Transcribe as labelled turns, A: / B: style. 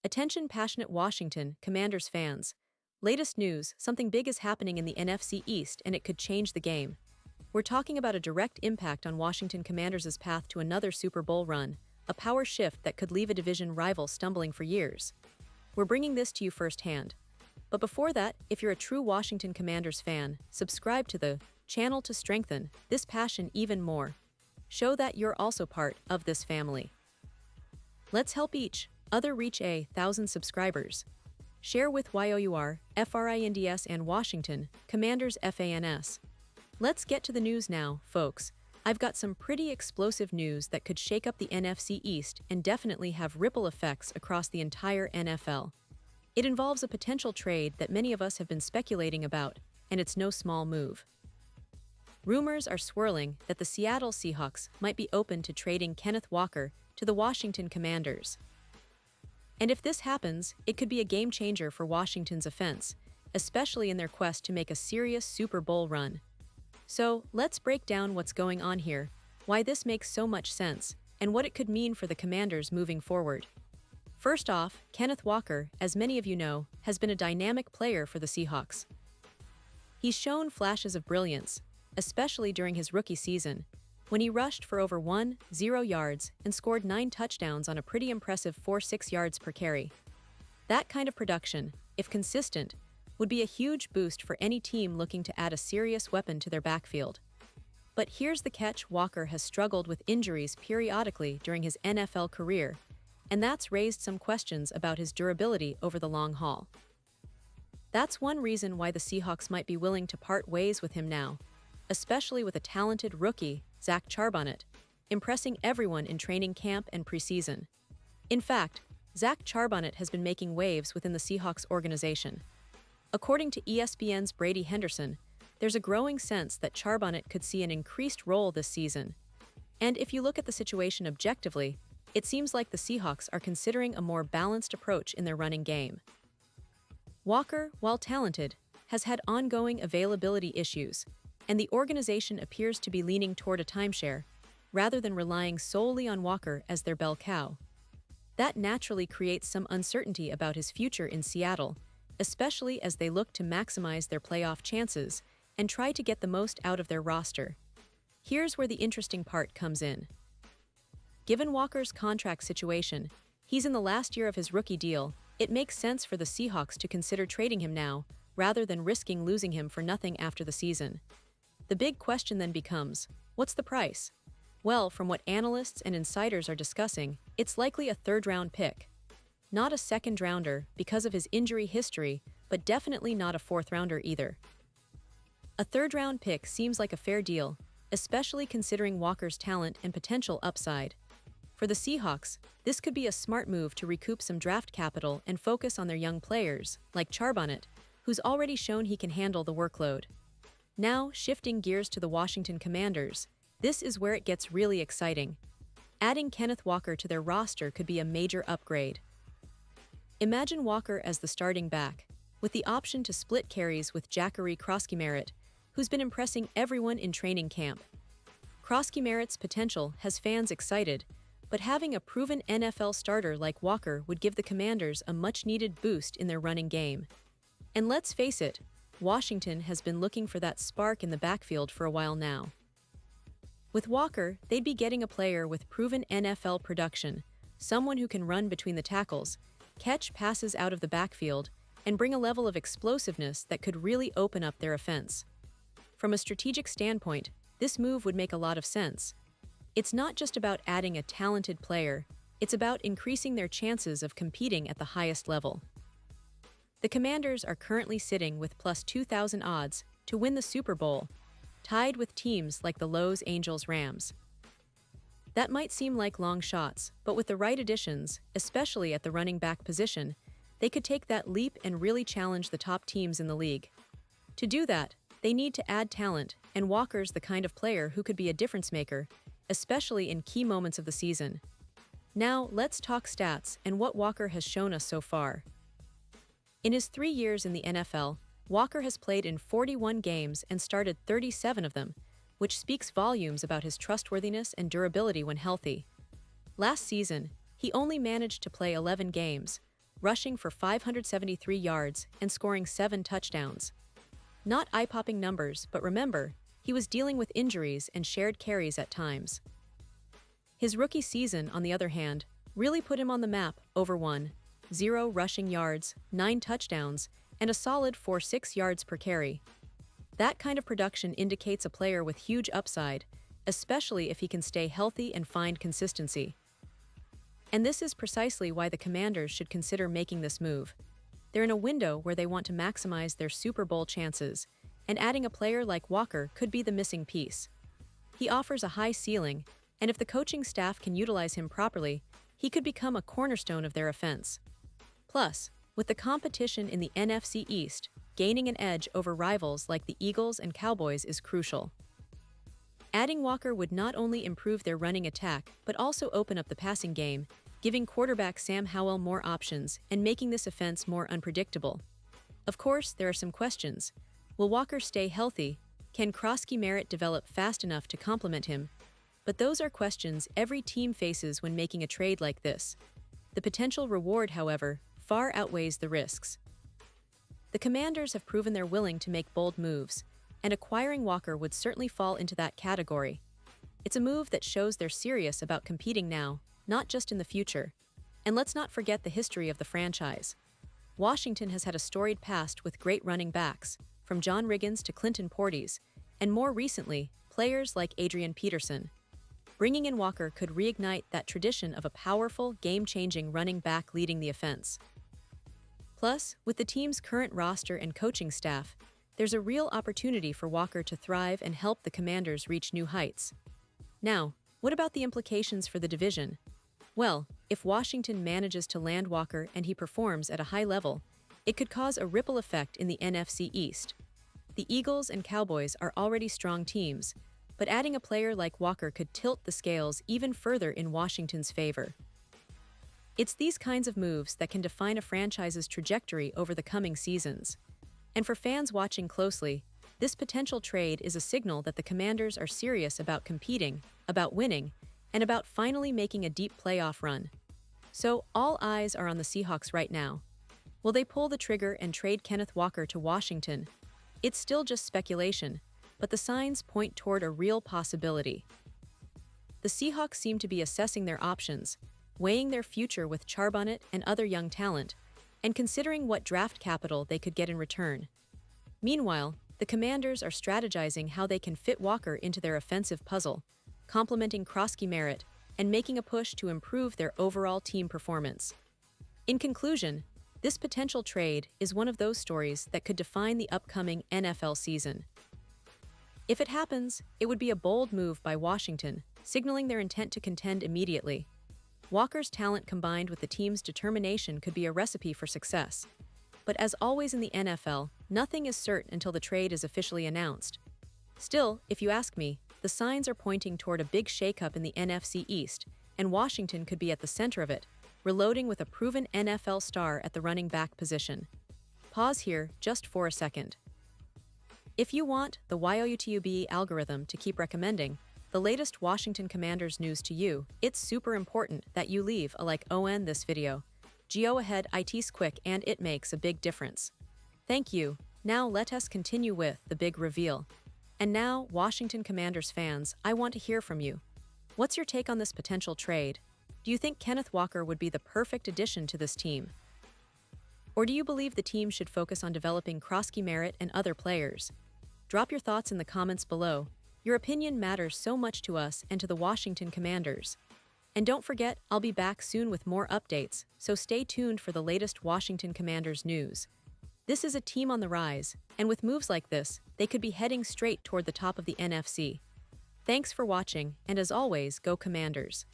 A: Attention passionate Washington Commanders fans. Latest news, something big is happening in the NFC East and it could change the game. We're talking about a direct impact on Washington Commanders' path to another Super Bowl run, a power shift that could leave a division rival stumbling for years. We're bringing this to you firsthand. But before that, if you're a true Washington Commanders fan, subscribe to the channel to strengthen this passion even more. Show that you're also part of this family. Let's help each other reach 1,000 subscribers. Share with YOUR, FRINDS and Washington Commanders FANS. Let's get to the news now, folks. I've got some pretty explosive news that could shake up the NFC East and definitely have ripple effects across the entire NFL. It involves a potential trade that many of us have been speculating about, and it's no small move. Rumors are swirling that the Seattle Seahawks might be open to trading Kenneth Walker to the Washington Commanders. And if this happens, it could be a game changer for Washington's offense, especially in their quest to make a serious Super Bowl run. So, let's break down what's going on here, why this makes so much sense, and what it could mean for the Commanders moving forward. First off, Kenneth Walker, as many of you know, has been a dynamic player for the Seahawks. He's shown flashes of brilliance, especially during his rookie season, when he rushed for over 10 yards and scored 9 touchdowns on a pretty impressive 4.6 yards per carry. That kind of production, if consistent, would be a huge boost for any team looking to add a serious weapon to their backfield. But here's the catch: Walker has struggled with injuries periodically during his NFL career, and that's raised some questions about his durability over the long haul. That's one reason why the Seahawks might be willing to part ways with him now, especially with a talented rookie, Zach Charbonnet, impressing everyone in training camp and preseason. In fact, Zach Charbonnet has been making waves within the Seahawks organization. According to ESPN's Brady Henderson, there's a growing sense that Charbonnet could see an increased role this season. And if you look at the situation objectively, it seems like the Seahawks are considering a more balanced approach in their running game. Walker, while talented, has had ongoing availability issues, and the organization appears to be leaning toward a timeshare, rather than relying solely on Walker as their bell cow. That naturally creates some uncertainty about his future in Seattle, especially as they look to maximize their playoff chances and try to get the most out of their roster. Here's where the interesting part comes in. Given Walker's contract situation, he's in the last year of his rookie deal. It makes sense for the Seahawks to consider trading him now, rather than risking losing him for nothing after the season. The big question then becomes, what's the price? Well, from what analysts and insiders are discussing, it's likely a third-round pick. Not a second-rounder because of his injury history, but definitely not a fourth-rounder either. A third-round pick seems like a fair deal, especially considering Walker's talent and potential upside. For the Seahawks, this could be a smart move to recoup some draft capital and focus on their young players, like Charbonnet, who's already shown he can handle the workload. Now, shifting gears to the Washington Commanders, this is where it gets really exciting. Adding Kenneth Walker to their roster could be a major upgrade. Imagine Walker as the starting back, with the option to split carries with Jacare Krosky-Merritt, who's been impressing everyone in training camp. Krosky-Merritt's potential has fans excited, but having a proven NFL starter like Walker would give the Commanders a much-needed boost in their running game. And let's face it, Washington has been looking for that spark in the backfield for a while now. With Walker, they'd be getting a player with proven NFL production, someone who can run between the tackles, catch passes out of the backfield, and bring a level of explosiveness that could really open up their offense. From a strategic standpoint, this move would make a lot of sense. It's not just about adding a talented player, it's about increasing their chances of competing at the highest level. The Commanders are currently sitting with plus 2,000 odds to win the Super Bowl, tied with teams like the Los Angeles Rams. That might seem like long shots, but with the right additions, especially at the running back position, they could take that leap and really challenge the top teams in the league. To do that, they need to add talent, and Walker's the kind of player who could be a difference maker, especially in key moments of the season. Now, let's talk stats and what Walker has shown us so far. In his 3 years in the NFL, Walker has played in 41 games and started 37 of them, which speaks volumes about his trustworthiness and durability when healthy. Last season, he only managed to play 11 games, rushing for 573 yards and scoring 7 touchdowns. Not eye-popping numbers, but remember, he was dealing with injuries and shared carries at times. His rookie season, on the other hand, really put him on the map, over 1.0 rushing yards, 9 touchdowns, and a solid 4.6 yards per carry. That kind of production indicates a player with huge upside, especially if he can stay healthy and find consistency. And this is precisely why the Commanders should consider making this move. They're in a window where they want to maximize their Super Bowl chances, and adding a player like Walker could be the missing piece. He offers a high ceiling, and if the coaching staff can utilize him properly, he could become a cornerstone of their offense. Plus, with the competition in the NFC East, gaining an edge over rivals like the Eagles and Cowboys is crucial. Adding Walker would not only improve their running attack, but also open up the passing game, giving quarterback Sam Howell more options and making this offense more unpredictable. Of course, there are some questions. Will Walker stay healthy? Can Krosky Merritt develop fast enough to complement him? But those are questions every team faces when making a trade like this. The potential reward, however, far outweighs the risks. The Commanders have proven they're willing to make bold moves, and acquiring Walker would certainly fall into that category. It's a move that shows they're serious about competing now, not just in the future. And let's not forget the history of the franchise. Washington has had a storied past with great running backs, from John Riggins to Clinton Portis, and more recently, players like Adrian Peterson. Bringing in Walker could reignite that tradition of a powerful, game-changing running back leading the offense. Plus, with the team's current roster and coaching staff, there's a real opportunity for Walker to thrive and help the Commanders reach new heights. Now, what about the implications for the division? Well, if Washington manages to land Walker and he performs at a high level, it could cause a ripple effect in the NFC East. The Eagles and Cowboys are already strong teams, but adding a player like Walker could tilt the scales even further in Washington's favor. It's these kinds of moves that can define a franchise's trajectory over the coming seasons. And for fans watching closely, this potential trade is a signal that the Commanders are serious about competing, about winning, and about finally making a deep playoff run. So all eyes are on the Seahawks right now. Will they pull the trigger and trade Kenneth Walker to Washington? It's still just speculation, but the signs point toward a real possibility. The Seahawks seem to be assessing their options, weighing their future with Charbonnet and other young talent, and considering what draft capital they could get in return. Meanwhile, the Commanders are strategizing how they can fit Walker into their offensive puzzle, complementing Krosky Merritt and making a push to improve their overall team performance. In conclusion, this potential trade is one of those stories that could define the upcoming NFL season. If it happens, it would be a bold move by Washington, signaling their intent to contend immediately. Walker's talent combined with the team's determination could be a recipe for success. But as always in the NFL, nothing is certain until the trade is officially announced. Still, if you ask me, the signs are pointing toward a big shakeup in the NFC East, and Washington could be at the center of it, reloading with a proven NFL star at the running back position. Pause here just for a second. If you want the YouTube algorithm to keep recommending the latest Washington Commanders news to you, it's super important that you leave a like on this video. Go ahead, it's quick and it makes a big difference. Thank you. Now let us continue with the big reveal. And now, Washington Commanders fans, I want to hear from you. What's your take on this potential trade? Do you think Kenneth Walker would be the perfect addition to this team? Or do you believe the team should focus on developing Krosky Merritt and other players? Drop your thoughts in the comments below. Your opinion matters so much to us and to the Washington Commanders. And don't forget, I'll be back soon with more updates, so stay tuned for the latest Washington Commanders news. This is a team on the rise, and with moves like this, they could be heading straight toward the top of the NFC. Thanks for watching, and as always, go Commanders.